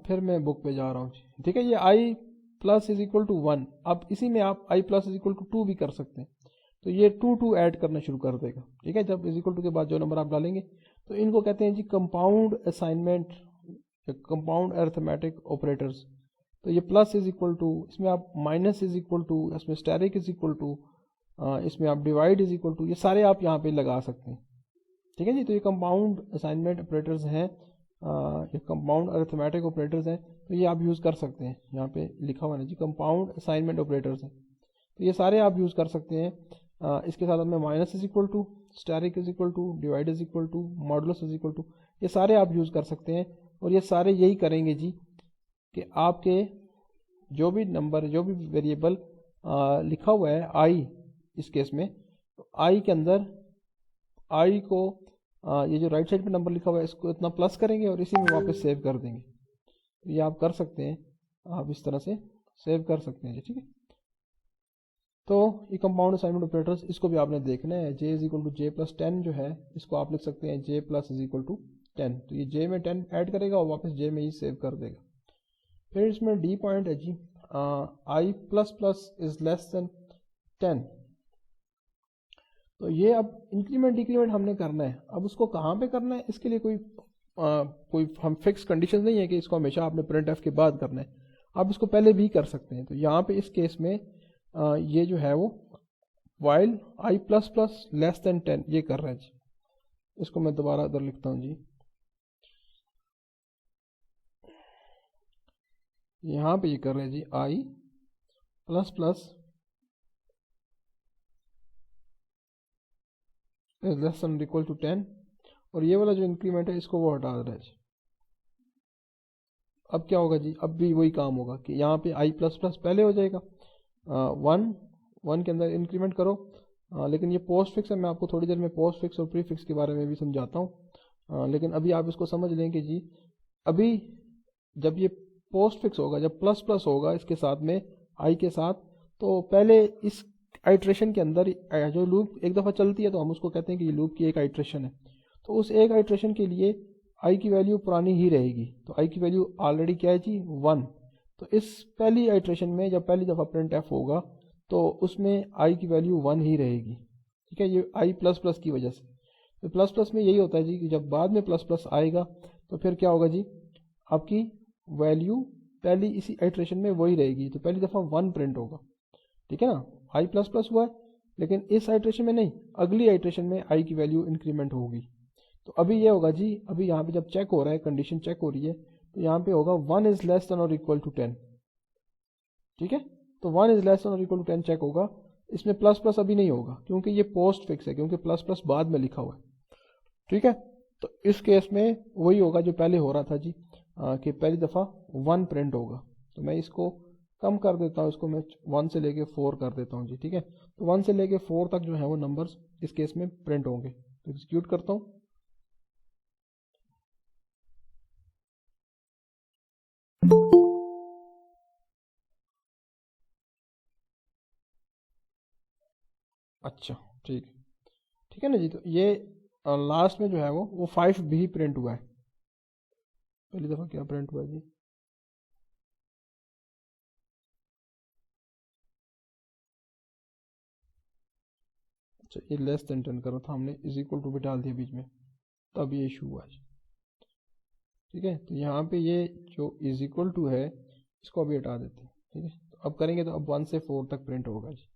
फिर मैं बुक पे जा रहा हूँ, ठीक है। ये आई प्लस इज इक्वल टू 1, अब इसी में आप आई प्लस इज इक्वल टू 2 भी कर सकते हैं, तो ये 2 ऐड करना शुरू कर देगा, ठीक है। जब इज इक्वल टू के बाद जो नंबर आप डालेंगे, तो इनको कहते हैं जी compound assignment, compound arithmetic operators. तो ये प्लस इज इक्वल टू, इसमें आप माइनस इज इक्वल टू, इसमें स्टेरिक इज इक्वल टू, इसमें आप डिवाइड इज इक्वल टू, ये सारे आप यहाँ पे लगा सकते हैं, ठीक है जी। तो ये कंपाउंड असाइनमेंट ऑपरेटर्स हैं, ये कंपाउंड अरिथमेटिक ऑपरेटर्स हैं, तो ये आप यूज़ कर सकते हैं। यहाँ पे लिखा हुआ है जी कंपाउंड असाइनमेंट ऑपरेटर्स हैं, तो ये सारे आप यूज़ कर सकते हैं। इसके साथ हमें minus is equal to, asterisk is equal to, divide is equal to, modulus is equal to, ये सारे आप यूज़ कर सकते हैं। और ये सारे यही करेंगे जी कि आपके जो भी नंबर, जो भी वेरिएबल लिखा हुआ है आई, इस केस में तो आई के अंदर आई को ये जो राइट साइड पे नंबर लिखा हुआ है इसको इतना प्लस करेंगे और इसी में वापस सेव कर देंगे। तो ये आप कर सकते हैं, आप इस तरह से सेव कर सकते हैं, ठीक है। तो ये कंपाउंड असाइनमेंट ऑपरेटर्स, इसको भी आपने देखना है। J is equal to J plus 10 जो है, इसको आप लिख सकते हैं J plus is equal to 10, तो ये जे में 10 ऐड करेगा और वापस जे में ही सेव कर देगा। फिर इसमें डी पॉइंट है जी, I plus plus is less than 10, तो ये अब इंक्रीमेंट डिक्रीमेंट हमने करना है। अब उसको कहाँ पे करना है, इसके लिए कोई हम फिक्स कंडीशन नहीं है कि इसको हमेशा आपने प्रिंट एफ के बाद करना है, आप इसको पहले भी कर सकते हैं। तो यहाँ पे इस केस में ये जो है वो while I plus plus less than 10 ये कर रहा है जी। इसको मैं दोबारा इधर लिखता हूँ जी, यहाँ पे ये कर रहे हैं जी I plus plus less than equal to 10, और ये वाला जो इंक्रीमेंट है इसको वो हटा रहा है। अब क्या होगा जी, अब भी वही काम होगा कि यहाँ पे आई प्लस प्लस पहले हो जाएगा, 1 के अंदर इंक्रीमेंट करो, लेकिन ये पोस्ट फिक्स है, मैं आपको थोड़ी देर में पोस्ट फिक्स और प्री फिक्स के बारे में भी समझाता हूँ। लेकिन अभी आप इसको समझ लें कि जी अभी जब ये पोस्ट फिक्स होगा, जब प्लस प्लस होगा इसके साथ में आई के साथ, तो पहले इस आइट्रेशन के अंदर जो लूप एक दफ़ा चलती है तो हम उसको कहते हैं कि ये लूप की एक आइट्रेशन है, तो उस एक आइट्रेशन के लिए आई की वैल्यू पुरानी ही रहेगी। तो आई की वैल्यू ऑलरेडी क्या है जी 1, तो इस पहली आइट्रेशन में जब पहली दफ़ा प्रिंट एफ होगा तो उसमें आई की वैल्यू 1 ही रहेगी, ठीक है। ये आई प्लस प्लस की वजह से, तो प्लस प्लस में यही होता है जी कि जब बाद में प्लस प्लस आएगा तो फिर क्या होगा जी, आपकी वैल्यू पहली इसी आइट्रेशन में वही रहेगी, तो पहली दफ़ा 1 प्रिंट होगा, ठीक है ना। आई प्लस प्लस हुआ है, लेकिन इस आइट्रेशन में नहीं, अगली आइट्रेशन में आई की वैल्यू इंक्रीमेंट होगी। तो अभी ये होगा जी, अभी यहाँ पे जब चेक हो रहा है, कंडीशन चेक हो रही है, तो यहाँ पे होगा 1 इज लेस देन और इक्वल टू 10, ठीक है। तो 1 इज लेस देन और इक्वल टू 10 चेक होगा, इसमें प्लस प्लस अभी नहीं होगा क्योंकि ये पोस्ट फिक्स है, क्योंकि प्लस प्लस बाद में लिखा हुआ है, ठीक है। तो इस केस में वही होगा जो पहले हो रहा था जी, कि पहली दफ़ा 1 प्रिंट होगा। तो मैं इसको कम कर देता हूँ, इसको मैं 1 से लेके 4 कर देता हूँ जी, ठीक है। तो 1 से लेके 4 तक जो है वो नंबर्स इस केस में प्रिंट होंगे। तो एग्जीक्यूट करता हूँ, अच्छा ठीक है ना जी। तो ये लास्ट में जो है वो 5 भी प्रिंट हुआ है, पहली दफ़ा क्या प्रिंट हुआ है जी, अच्छा ये लेस देन 10 करो था हमने, इज इक्वल टू भी डाल दिया बीच में, तब ये इशू हुआ है, ठीक है। तो यहाँ पे ये जो इज इक्वल टू है इसको अभी हटा देते हैं, ठीक है। तो अब करेंगे तो अब 1 से 4 तक प्रिंट होगा जी,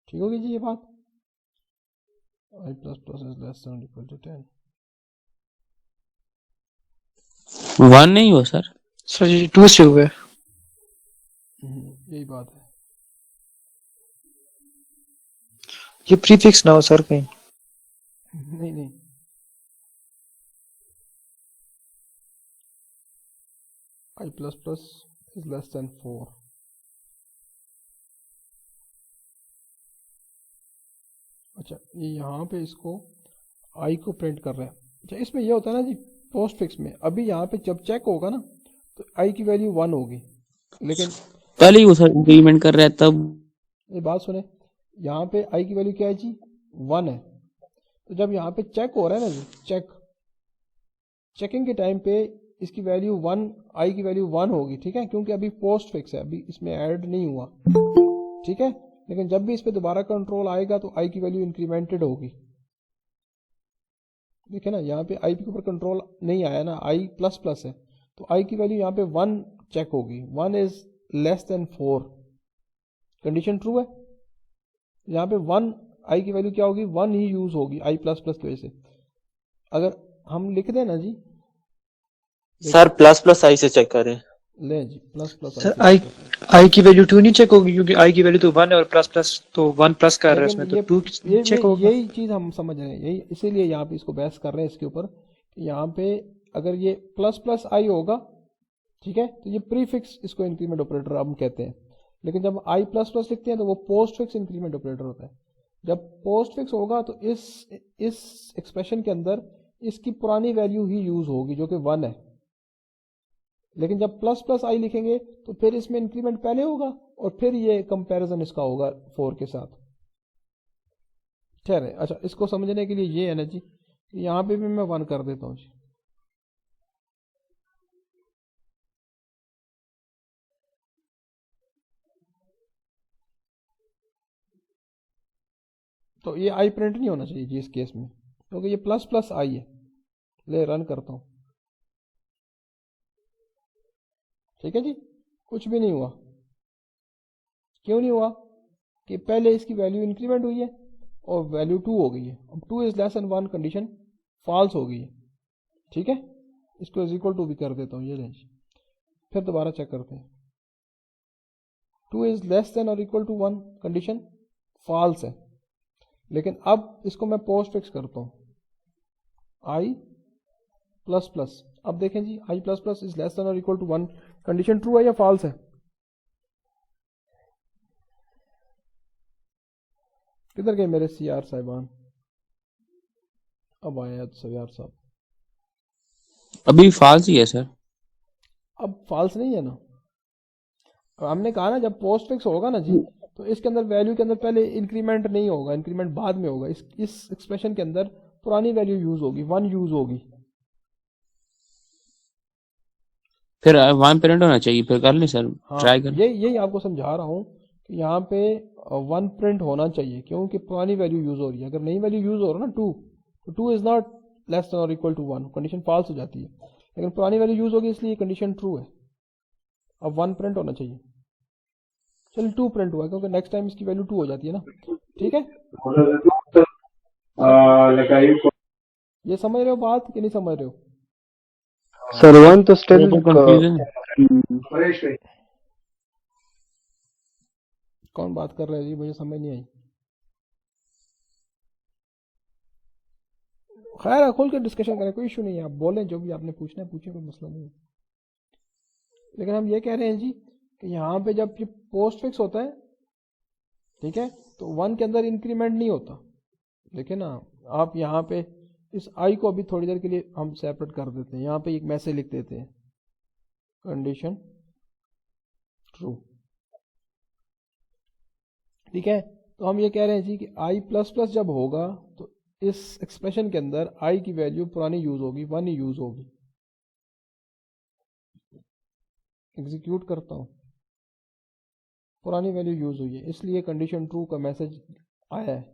ठीक होगी जी ये बात। I plus plus is less than equal to 10, 1 नहीं हुआ सर जी 2 से हुआ है। यही बात है। ये प्रीफिक्स ना हो सर कहीं, नहीं I plus plus is less than 4, अच्छा ये यहाँ पे इसको आई को प्रिंट कर रहा है। अच्छा इसमें ये होता है ना जी पोस्ट फिक्स में, अभी यहाँ पे जब चेक होगा ना तो आई की वैल्यू 1 होगी, लेकिन पहले ही वो सर इंक्रीमेंट कर रहा है तब। ये बात सुने, यहाँ पे आई की वैल्यू क्या है जी 1 है, तो जब यहाँ पे चेक हो रहा है ना जी, चेकिंग के टाइम पे इसकी वैल्यू 1, आई की वैल्यू 1 होगी, ठीक है, क्योंकि अभी पोस्ट फिक्स है, अभी इसमें ऐड नहीं हुआ, ठीक है। लेकिन जब भी इस पे दोबारा कंट्रोल आएगा तो आई की वैल्यू इंक्रीमेंटेड होगी। देखिए ना, यहाँ पे आई के ऊपर कंट्रोल नहीं आया ना, आई प्लस प्लस है, तो आई की वैल्यू यहाँ पे 1 चेक होगी, 1 is less than 4, condition true है। यहाँ पे 1 आई की वैल्यू क्या होगी, 1 ही यूज होगी आई प्लस प्लस की वजह से। अगर हम लिख दें ना जी, सर प्लस प्लस आई से चेक करें। ले जी, प्लस प्लस सर आई की वैल्यू 2 नहीं चेक होगी, क्योंकि आई की वैल्यू तो 1 है और प्लस प्लस तो 1 प्लस कर रहा है इसमें, तो 2 चेक होगा। यही चीज हम समझ रहे हैं, यही इसीलिए यहाँ पे इसको बहस कर रहे हैं इसके ऊपर। यहाँ पे अगर ये प्लस प्लस आई होगा, ठीक है, तो ये प्रीफिक्स इसको इंक्रीमेंट ऑपरेटर हम कहते हैं। लेकिन जब आई प्लस प्लस लिखते हैं तो वो पोस्ट फिक्स इंक्रीमेंट ऑपरेटर होता है। जब पोस्ट फिक्स होगा तो इस एक्सप्रेशन के अंदर इसकी पुरानी वैल्यू ही यूज होगी जो कि 1 है। लेकिन जब प्लस प्लस आई लिखेंगे तो फिर इसमें इंक्रीमेंट पहले होगा और फिर ये कंपैरिजन इसका होगा 4 के साथ। ठहरे, अच्छा, इसको समझने के लिए ये है ना जी, यहाँ पे भी मैं 1 कर देता हूँ जी। तो ये आई प्रिंट नहीं होना चाहिए जी इस केस में, क्योंकि ये प्लस प्लस आई है। ले रन करता हूँ, ठीक है जी, कुछ भी नहीं हुआ। क्यों नहीं हुआ? कि पहले इसकी वैल्यू इंक्रीमेंट हुई है और वैल्यू 2 हो गई है। अब 2 is less than 1 condition false हो गई है, ठीक है। इसको इज इक्वल टू भी कर देता हूँ, ये रेंज। फिर दोबारा चेक करते हैं, 2 इज लेस देन और इक्वल टू 1 कंडीशन फॉल्स है। लेकिन अब इसको मैं पोस्ट फिक्स करता हूँ, आई प्लस प्लस। अब देखें जी, I plus plus is less than और इक्वल टू 1 कंडीशन ट्रू है या फॉल्स है? किधर गए मेरे सीआर साहिबान? अब आया सीआर साहब। अभी फॉल्स ही है सर। अब फॉल्स नहीं है ना, हमने कहा ना जब पोस्ट फिक्स होगा ना जी, तो इसके अंदर वैल्यू के अंदर पहले इंक्रीमेंट नहीं होगा, इंक्रीमेंट बाद में होगा। इस एक्सप्रेशन के अंदर पुरानी वैल्यू यूज होगी, 1 यूज होगी। फिर 1 प्रिंट होना चाहिए, फिर कर लें सर, हाँ, ट्राई कर। यही आपको समझा रहा हूँ कि यहाँ पे 1 प्रिंट होना चाहिए, क्योंकि पुरानी वैल्यू यूज हो रही है। अगर नई वैल्यू यूज हो रहा है ना 2, तो 2 इज नॉट लेस देन और इक्वल टू 1, कंडीशन फॉल्स हो जाती है। लेकिन पुरानी वैल्यू यूज होगी, इसलिए कंडीशन ट्रू है। अब 1 प्रिंट होना चाहिए। चलिए 2 प्रिंट हुआ, क्योंकि नेक्स्ट टाइम इसकी वैल्यू 2 हो जाती है ना, ठीक है। ये समझ रहे हो बात कि नहीं समझ रहे हो? सर 1 तो स्टिल कंफ्यूजन है। कौन बात कर रहा है जी? मुझे समझ नहीं आई। खैर, खोल के डिस्कशन करें, कोई इशू नहीं है। आप बोलें, जो भी आपने पूछना है पूछे, कोई मसला नहीं है। लेकिन हम ये कह रहे हैं जी कि यहाँ पे जब ये पोस्ट फिक्स होता है, ठीक है, तो 1 के अंदर इंक्रीमेंट नहीं होता। देखिए ना, आप यहाँ पे इस आई को अभी थोड़ी देर के लिए हम सेपरेट कर देते हैं। यहाँ पे एक मैसेज लिख देते हैं, कंडीशन ट्रू, ठीक है। तो हम ये कह रहे हैं जी कि आई प्लस प्लस जब होगा तो इस एक्सप्रेशन के अंदर आई की वैल्यू पुरानी यूज होगी, 1 ही यूज होगी। एग्जीक्यूट करता हूं, पुरानी वैल्यू यूज हुई है, इसलिए कंडीशन ट्रू का मैसेज आया है।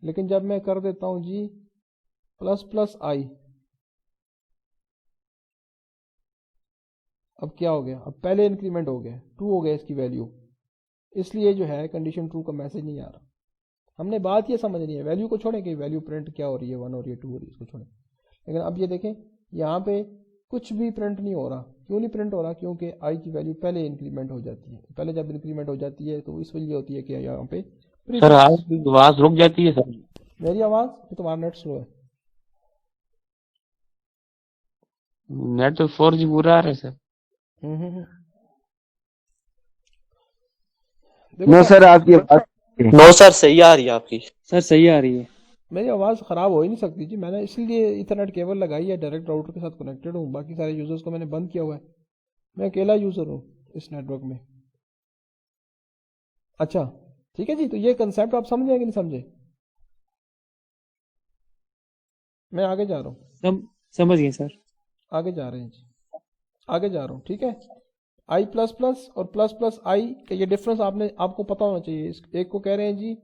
लेकिन जब मैं कर देता हूं जी प्लस प्लस आई, अब क्या हो गया? अब पहले इंक्रीमेंट हो गया, 2 हो गया इसकी वैल्यू, इसलिए जो है कंडीशन ट्रू का मैसेज नहीं आ रहा। हमने बात ये समझनी है, वैल्यू को छोड़ें कि वैल्यू प्रिंट क्या हो रही है, 1 हो रही है, 2 हो रही है, इसको छोड़ें। लेकिन अब ये देखें, यहाँ पे कुछ भी प्रिंट नहीं हो रहा। क्यों नहीं प्रिंट हो रहा? क्योंकि आई की वैल्यू पहले इंक्रीमेंट हो जाती है। पहले जब इंक्रीमेंट हो जाती है तो इस वजह होती है कि यहाँ पे सर आवाज रुक जाती है सर। मेरी आवाज? तुम्हारा नेट स्लो है। नेट तो 4G पूरा आ रहा है सर। नो सर, आपकी आवाज नो सर, सही आ रही है आपकी। सर सही आ रही है। मेरी आवाज़ ख़राब हो ही नहीं सकती जी। मैंने इसलिए इथरनेट केबल लगाई है, डायरेक्ट राउटर के साथ कनेक्टेड हूँ। बाकी सारे यूज़र्स को मैंने बंद किया हुआ है, मैं अकेला यूज़र हूँ इस नेटवर्क में। अच्छा, ठीक है जी। तो ये कंसेप्ट आप समझे कि नहीं समझे? मैं आगे जा रहा हूँ, समझ गए सर। आगे जा रहे हैं जी, आगे जा रहा हूँ, ठीक है। आई प्लस प्लस और प्लस प्लस आई का ये डिफरेंस आपको पता होना चाहिए। एक को कह रहे हैं जी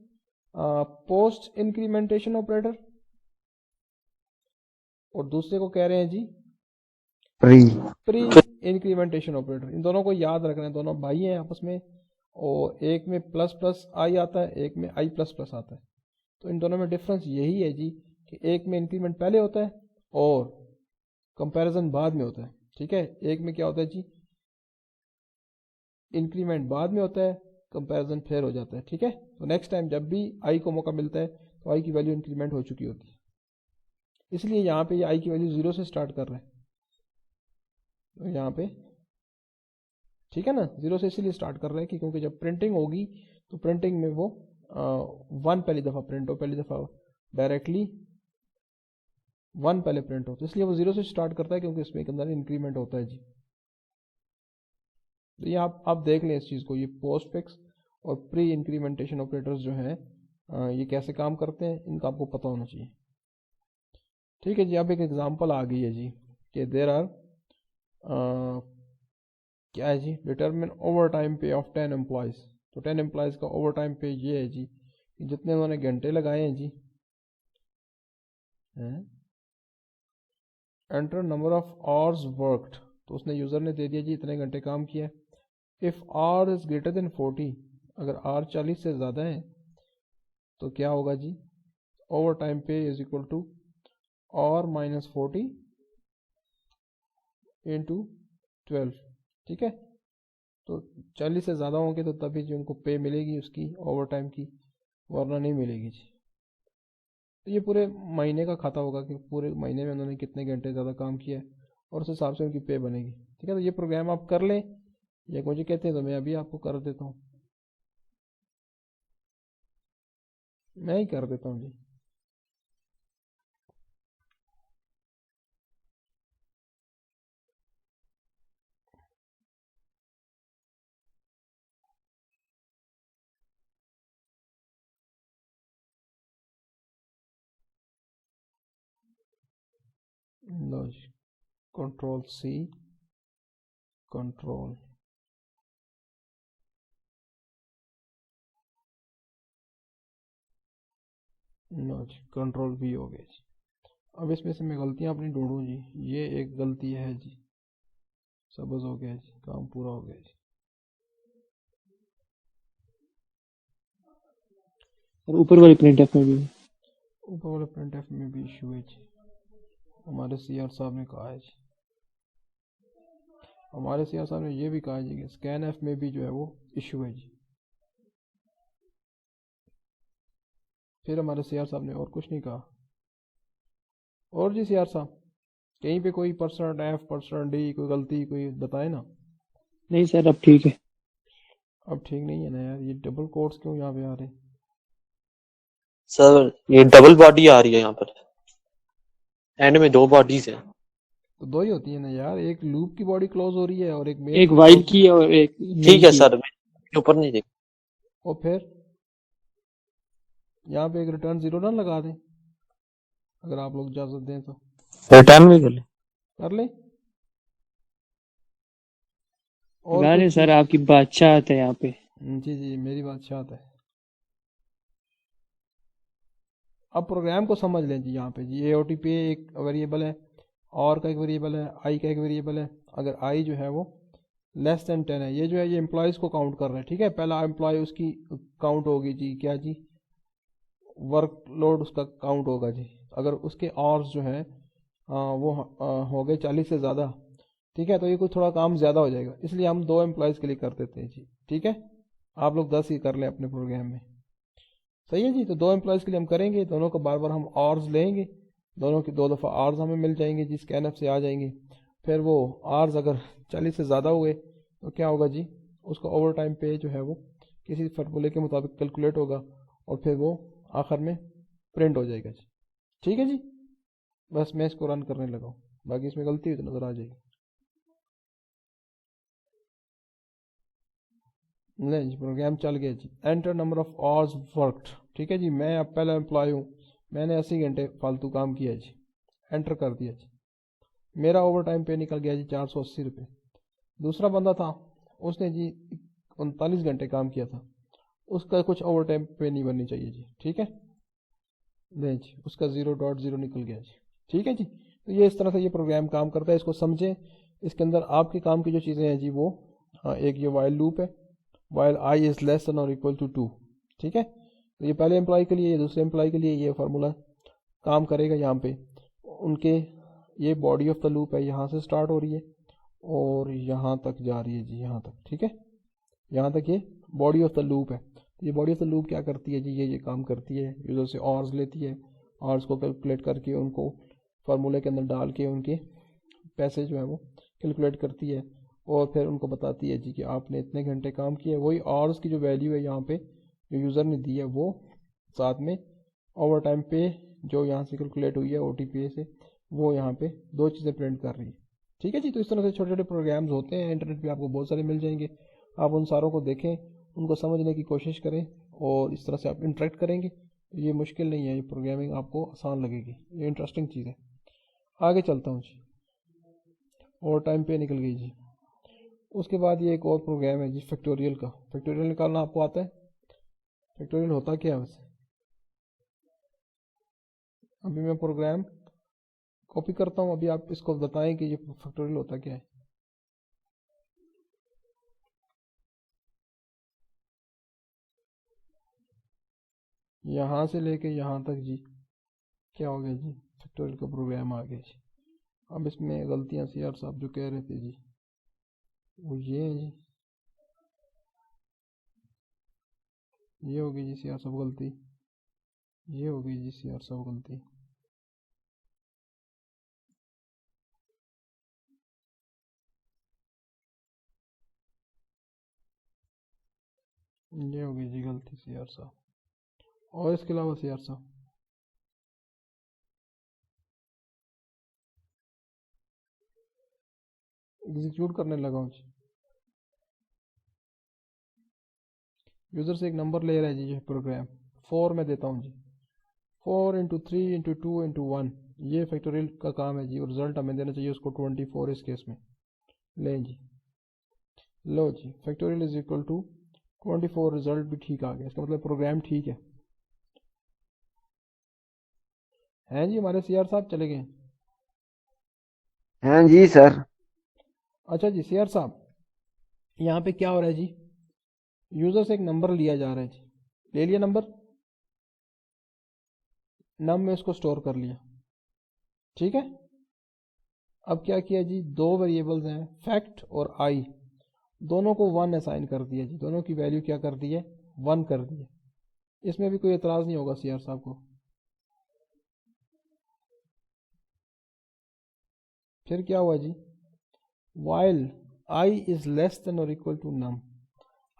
पोस्ट इंक्रीमेंटेशन ऑपरेटर, और दूसरे को कह रहे हैं जी प्री इंक्रीमेंटेशन ऑपरेटर। इन दोनों को याद रखना है, दोनों भाई हैं आपस में, और एक में प्लस प्लस आई आता है, एक में आई प्लस प्लस आता है। तो इन दोनों में डिफरेंस यही है जी कि एक में इंक्रीमेंट पहले होता है और कंपैरिजन बाद में होता है, ठीक है। एक में क्या होता है जी, इंक्रीमेंट बाद में होता है, कंपैरिजन फिर हो जाता है, ठीक है। तो नेक्स्ट टाइम जब भी आई को मौका मिलता है तो आई की वैल्यू इंक्रीमेंट हो चुकी होती है, इसलिए यहाँ पे ये आई की वैल्यू 0 से स्टार्ट कर रहे हैं, तो यहाँ पे ठीक है ना, 0 से इसलिए स्टार्ट कर रहे हैं कि क्योंकि जब प्रिंटिंग होगी तो प्रिंटिंग में वो 1 पहली दफ़ा प्रिंट हो, पहली दफ़ा डायरेक्टली 1 पहले प्रिंट हो, तो इसलिए वो 0 से स्टार्ट करता है क्योंकि इसमें के अंदर इंक्रीमेंट होता है जी। तो ये आप देख लें इस चीज़ को, ये पोस्ट फिक्स और प्री इंक्रीमेंटेशन ऑपरेटर्स जो हैं ये कैसे काम करते हैं, इनका आपको पता होना चाहिए, ठीक है जी। अब एक एग्जांपल आ गई है जी कि देयर आर क्या है जी, डिटरमिन ओवर टाइम पे ऑफ 10 एम्प्लॉयज़। तो 10 एम्प्लॉयज़ का ओवर टाइम पे ये है जी कि जितने उन्होंने घंटे लगाए हैं जी, enter number of hours worked, तो उसने यूज़र ने दे दिया जी इतने घंटे काम किया। If R is greater than 40, अगर आर 40 से ज़्यादा है तो क्या होगा जी, ओवर टाइम पे इज इक्वल टू और माइनस 40 इंटू 12, ठीक है। तो 40 से ज़्यादा होंगे तो तभी जो उनको पे मिलेगी उसकी ओवर टाइम की, वरना नहीं मिलेगी जी। तो ये पूरे महीने का खाता होगा कि पूरे महीने में उन्होंने कितने घंटे ज़्यादा काम किया है और उस हिसाब से उनकी पे बनेगी, ठीक है। तो ये प्रोग्राम आप कर लें, या मुझे कहते हैं तो मैं अभी आपको कर देता हूँ, मैं ही कर देता हूँ जी। लो जी, कंट्रोल सी, कंट्रोल लो जी, कंट्रोल भी हो गया जी। अब इसमें से मैं गलतियाँ अपनी ढूंढूँ जी, ये एक गलती है जी, सबज हो गया जी, काम पूरा हो गया जी। और ऊपर वाले प्रिंटफ में भी, ऊपर वाले प्रिंटफ में भी इशू है जी, हमारे सीआर साहब ने कहा है जी, हमारे सीआर साहब ने ये भी कहा है जी कि स्कैन एफ में भी जो है वो इशू है जी। फिर हमारे सीआर साहब ने और कुछ नहीं कहा। और जी सीआर साहब कहीं पे कोई परसेंट एफ परसेंट डी कोई गलती कोई बताए ना। नहीं सर अब ठीक है। अब ठीक नहीं है ना यार, ये डबल कोट्स क्यों यहाँ पे आ रहे हैं? सर ये डबल बॉडी आ रही है यहाँ पर, एंड में 2 बॉडीज है। तो 2 ही होती है ना यार, एक लूप की बॉडी क्लोज हो रही है और एक मेन एक वाइल की और एक ठीक है सर, मैं ऊपर नहीं देख। और फिर यहाँ पे एक रिटर्न 0 ना लगा दें, अगर आप लोग इजाजत दें तो रिटर्न भी कर ले। और गाने सर आपकी बादशाहत है यहाँ पे। जी जी मेरी बादशाहत है। अब प्रोग्राम को समझ लें जी, यहाँ पे जी AOT पे एक वेरिएबल है, और का एक वेरिएबल है, आई का एक वेरिएबल है। अगर आई जो है वो लेस देन 10 है, ये जो है ये एम्प्लॉयज़ को काउंट कर रहे हैं, ठीक है। पहला एम्प्लॉय उसकी काउंट होगी जी, क्या जी, वर्कलोड उसका काउंट होगा जी। अगर उसके आवर्स जो है वो हो गए 40 से ज़्यादा, ठीक है, तो ये कुछ थोड़ा काम ज़्यादा हो जाएगा, इसलिए हम 2 एम्प्लॉयज़ के लिए कर देते हैं जी, ठीक है। आप लोग 10 ही कर लें अपने प्रोग्राम में, सही है जी। तो 2 एम्प्लॉयज़ के लिए हम करेंगे, दोनों को बार बार हम आवर्स लेंगे, दोनों की 2 दफ़ा आवर्स हमें मिल जाएंगे जी, स्कैनअप से आ जाएंगे। फिर वो आवर्स अगर 40 से ज़्यादा हुए तो क्या होगा जी, उसका ओवर टाइम पे जो है वो किसी फार्मूले के मुताबिक कैलकुलेट होगा और फिर वो आखिर में प्रिंट हो जाएगा जी, ठीक है जी। बस मैं इसको रन करने लगा हूँ, बाकी इसमें गलती हुई तो नज़र आ जाएगी। नहीं जी प्रोग्राम चल गया जी। Enter number of hours worked, ठीक है जी। मैं अब पहला एम्प्लॉय हूँ, मैंने 80 घंटे फालतू काम किया जी, एंटर कर दिया जी, मेरा ओवर टाइम पे निकल गया जी 480 रुपये। दूसरा बंदा था, उसने जी 39 घंटे काम किया था, उसका कुछ ओवर टाइम पे नहीं बननी चाहिए जी, ठीक है, नहीं जी, उसका 0.0 निकल गया जी, ठीक है जी। तो ये इस तरह से ये प्रोग्राम काम करता है, इसको समझें। इसके अंदर आपके काम की जो चीज़ें हैं जी वो, हाँ, एक ये वाइल लूप है, while I is less than और इक्वल टू 2, ठीक है। तो ये पहले एम्प्लॉय के लिए, ये दूसरे एम्प्लॉय के लिए ये फार्मूला काम करेगा। यहाँ पे उनके ये बॉडी ऑफ द लूप है, यहाँ से स्टार्ट हो रही है और यहाँ तक जा रही है जी, यहाँ तक, ठीक है, यहाँ तक ये बॉडी ऑफ द लूप है। तो ये बॉडी ऑफ द लूप क्या करती है जी, ये काम करती है, यूज़र से ऑर्स लेती है, ऑर्स को कैलकुलेट करके उनको फार्मूले के अंदर डाल के उनके पैसे जो है वो कैलकुलेट करती है और फिर उनको बताती है जी कि आपने इतने घंटे काम किए। वही ऑर्स की जो वैल्यू है यहाँ पे जो यूज़र ने दी है, वो साथ में ओवर टाइम पे जो यहाँ से कैलकुलेट हुई है OTP से, वो यहाँ पे दो चीज़ें प्रिंट कर रही है, ठीक है जी। तो इस तरह से छोटे छोटे प्रोग्राम्स होते हैं, इंटरनेट पे आपको बहुत सारे मिल जाएंगे, आप उन सारों को देखें, उनको समझने की कोशिश करें और इस तरह से आप इंटरेक्ट करेंगे। तो ये मुश्किल नहीं है, ये प्रोग्रामिंग आपको आसान लगेगी, ये इंटरेस्टिंग चीज़ है। आगे चलता हूँ जी, और टाइम पे निकल गई जी। उसके बाद ये एक और प्रोग्राम है जी फैक्टोरियल का। फैक्टोरियल निकालना आपको आता है? फैक्टोरियल होता क्या है वैसे? अभी मैं प्रोग्राम कॉपी करता हूँ, अभी आप इसको बताएं कि ये फैक्टोरियल होता क्या है। यहाँ से लेके यहाँ तक जी क्या हो गया जी, फैक्टोरियल का प्रोग्राम आ गया जी। अब इसमें गलतियाँ CR साहब जो कह रहे थे जी, वो ये है जी, ये हो गई जी CR साहब गलती, ये हो गई जी CR साहब गलती। ये हो गई जी गलती CR साहब। और इसके अलावा CR साहब एग्जीक्यूट करने लगा हूँ जी। यूज़र से एक नंबर ले रहा है जी ये प्रोग्राम, 4 में देता हूँ जी, 4 × 3 × 2 × 1, ये फैक्टोरियल का काम है जी। और रिजल्ट हमें देना चाहिए उसको 24 इस केस में। लें जी, लो जी, factorial is equal to 24, result भी ठीक आ गया, इसका मतलब प्रोग्राम ठीक है। हैं जी हमारे CR साहब चले गए? हाँ जी सर। अच्छा जी CR साहब, यहाँ पे क्या हो रहा है जी, यूज़र से एक नंबर लिया जा रहा है जी, ले लिया नंबर, नम में इसको स्टोर कर लिया, ठीक है। अब क्या किया जी, दो वेरिएबल्स हैं फैक्ट और आई, दोनों को 1 असाइन कर दिया जी, दोनों की वैल्यू क्या कर दी है, 1 कर दी है। इसमें भी कोई एतराज़ नहीं होगा CR साहब को। फिर क्या हुआ जी, while I is less than और इक्वल टू नम।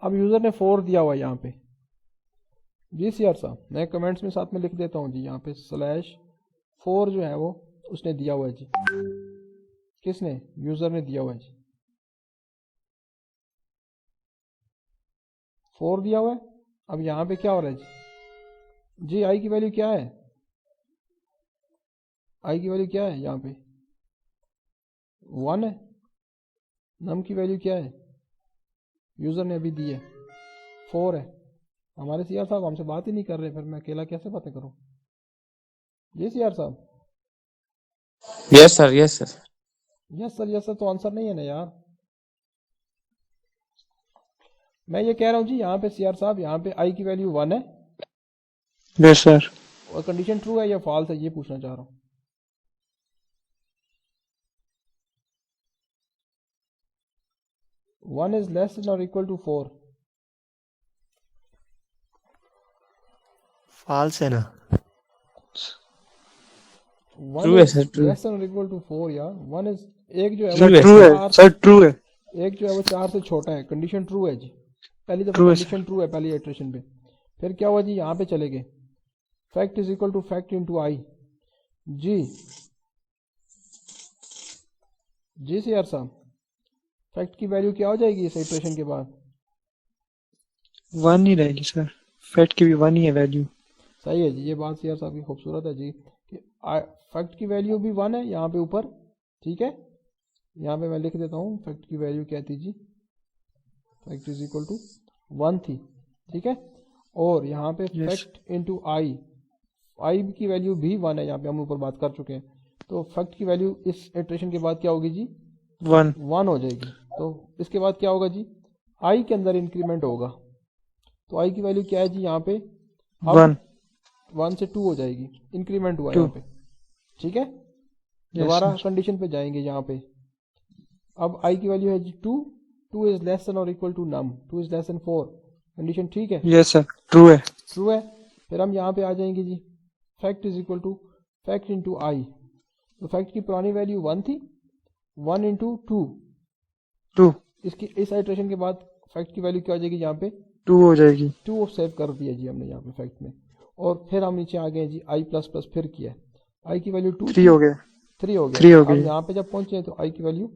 अब यूज़र ने 4 दिया हुआ है यहाँ पे जी CR साहब, मैं कमेंट्स में साथ में लिख देता हूँ जी, यहाँ पे /4 जो है वो उसने दिया हुआ है जी। किसने? यूज़र ने दिया हुआ है जी, 4 दिया हुआ है। अब यहाँ पे क्या हो रहा है जी, आई की वैल्यू क्या है, आई की वैल्यू क्या है यहाँ पे, 1 है। नम की वैल्यू क्या है, यूज़र ने अभी दी है 4 है। हमारे CR साहब हमसे बात ही नहीं कर रहे, फिर मैं अकेला कैसे बातें करूं जी CR साहब? Yes sir, yes sir. Yes sir, yes sir तो आंसर नहीं है ना यार। मैं ये कह रहा हूँ जी, यहाँ पे CR साहब, यहाँ पे आई की वैल्यू 1 है, यस सर। और कंडीशन ट्रू है या फॉल्स है, ये पूछना चाह रहा हूँ। वन इज लेस देन और इक्वल टू 4, फॉल्स है ना? ट्रू है सर, ट्रू है। लेस देन और इक्वल टू 4 यार। वन इज, एक जो है सर वो ट्रू है, 4, सर ट्रू है। एक जो है वो 4 से छोटा है, कंडीशन ट्रू है जी, पहली दफा True है कंडीशन ट्रू है पहली इटरेशन पे। फिर क्या हुआ जी, यहाँ पे चले गए, fact is equal to fact into I ji, ji CR साहब, फैक्ट की वैल्यू क्या हो जाएगी इस इटरेशन के बाद? 1 ही रहेगी सर, फैक्ट की भी 1 ही है वैल्यू। सही है जी, ये बात CR साहब की खूबसूरत है जी, कि फैक्ट की वैल्यू भी 1 है यहाँ पे ऊपर, ठीक है। यहाँ पे मैं लिख देता हूँ फैक्ट की वैल्यू क्या थी जी, फैक्ट इज इक्वल टू 1 थी, ठीक है। और यहाँ पे फैक्ट इंटू आई, आई की वैल्यू भी 1 है, यहाँ पे हम ऊपर बात कर चुके हैं। तो फैक्ट की वैल्यू इस इटरेशन के बाद क्या होगी जी, 1 हो जाएगी। तो इसके बाद क्या होगा जी, आई के अंदर इंक्रीमेंट होगा। तो आई की वैल्यू क्या है जी, यहाँ पे 1 से 2 हो जाएगी, इंक्रीमेंट हुआ यहाँ पे, ठीक है। दोबारा कंडीशन पे जाएंगे यहाँ पे, अब आई की वैल्यू है जी 2 इज लेस देन और equal to num, 2 is less than 4, condition ठीक है, यस सर, ट्रू है, ट्रू है। फिर हम यहाँ पे आ जाएंगे जी, fact is equal to fact into I. तो फैक्ट की पुरानी वैल्यू 1 थी, 1 इंटू 2, इसकी इस आइट्रेशन के बाद फैक्ट की वैल्यू क्या हो जाएगी, यहाँ पे 2 हो जाएगी, 2 सेव कर दिया जी हमने यहाँ पे फैक्ट में। और फिर हम नीचे आ गए जी, आई प्लस प्लस फिर किया, आई की वैल्यू 2 3 हो गया, 3 हो गया, 3 हो अब गई, यहाँ पे जब पहुंचे तो आई की वैल्यू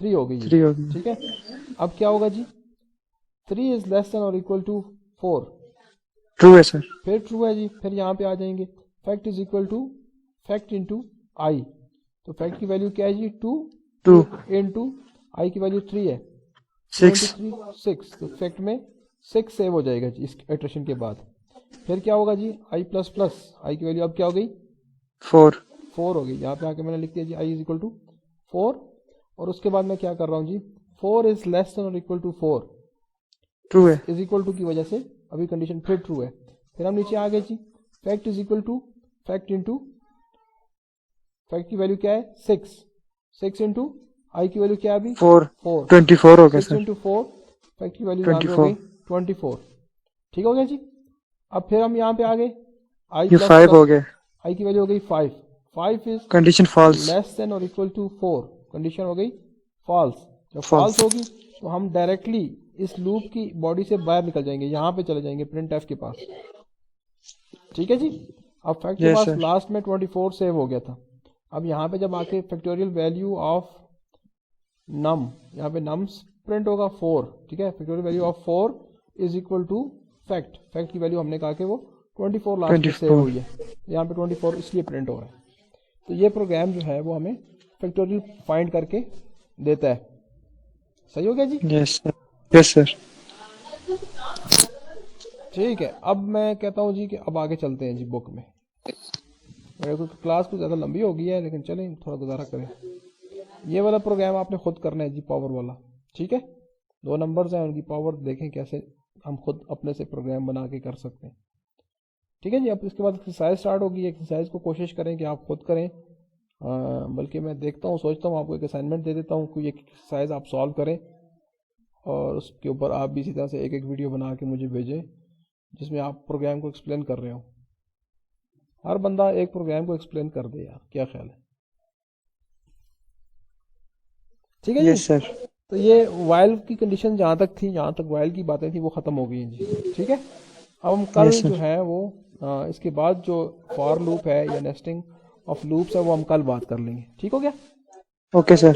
3 हो गई, 3 हो गई, ठीक है। अब क्या होगा जी, 3 इज लेस देन और इक्वल टू 4, ट्रू है सर, फिर ट्रू है जी। फिर यहाँ पे आ जाएंगे, fact is equal to fact into I. तो फैक्ट की वैल्यू क्या है जी, 2 इंटू आई की वैल्यू 3 है, 6, तो फैक्ट में 6 सेव हो जाएगा जी इस इटरेशन के बाद। फिर क्या होगा जी, आई प्लस प्लस, आई की वैल्यू अब क्या हो गई, 4 हो गई। यहाँ पे आके मैंने लिख दिया जी आई इज इक्वल टू 4, और उसके बाद मैं क्या कर रहा हूँ जी, 4 इज लेस देन और इक्वल टू 4, ट्रू है, इज इक्वल टू की वजह से अभी कंडीशन फिर ट्रू है। फिर हम नीचे आ गए जी, fact is equal to fact into, fact की वैल्यू क्या है 6 इंटू आई की वैल्यू क्या है अभी 4, 24 हो गया 6 सर, इंटू 4, फैक्ट की वैल्यू यहाँ पे हो गई 24, ठीक हो गया जी। अब फिर हम यहाँ पे आ गए, आई ये 5 हो गया, आई की वैल्यू हो गई 5 is condition false, less than और इक्वल टू 4, कंडीशन हो गई फॉल्स। जब फॉल्स होगी तो हम डायरेक्टली इस लूप की बॉडी से बाहर निकल जाएंगे, यहाँ पे चले जाएंगे printf के पास, ठीक है जी। अब फैक्ट के पास लास्ट में 24 सेव हो गया था। अब यहाँ पे जब आके फैक्टोरियल वैल्यू ऑफ नम, यहाँ पे नम्स प्रिंट होगा 4, ठीक है। Factorial value of 4 is equal to fact, fact की वैल्यू हमने कहा कि वो 24 लास्ट में सेव हुई है, यहाँ पे 24 इसलिए प्रिंट हो रहा है। तो ये प्रोग्राम जो है वो हमें फैक्टोरियल फाइंड करके देता है, सही हो गया जी, यस सर, ठीक है। अब मैं कहता हूँ जी कि अब आगे चलते हैं जी बुक में, मेरे को क्लास कुछ ज़्यादा लंबी हो गई है, लेकिन चलें थोड़ा गुजारा करें। ये वाला प्रोग्राम आपने खुद करना है जी, पावर वाला, ठीक है। 2 नंबर्स हैं, उनकी पावर देखें कैसे हम खुद अपने से प्रोग्राम बना के कर सकते हैं, ठीक है जी। अब इसके बाद एक्सरसाइज स्टार्ट होगी, एक्सरसाइज को कोशिश करें कि आप खुद करें, बल्कि मैं देखता हूँ, सोचता हूँ आपको एक असाइनमेंट दे देता हूँ, कोई एक एक्सरसाइज आप सॉल्व करें और उसके ऊपर आप भी इसी तरह से एक वीडियो बना के मुझे भेजें जिसमें आप प्रोग्राम को एक्सप्लेन कर रहे हो। हर बंदा एक प्रोग्राम को एक्सप्लेन कर दे यार, क्या ख्याल है, ठीक है जी। यस सर, तो ये वाइल की कंडीशन जहाँ तक थी, जहाँ तक वाइल की बातें थी वो ख़त्म हो गई हैं जी, ठीक है। अब हम कल जो है वो इसके बाद जो फॉर लूप है या नेस्टिंग ऑफ लूप्स है वो हम कल बात कर लेंगे, ठीक हो गया, ओके सर।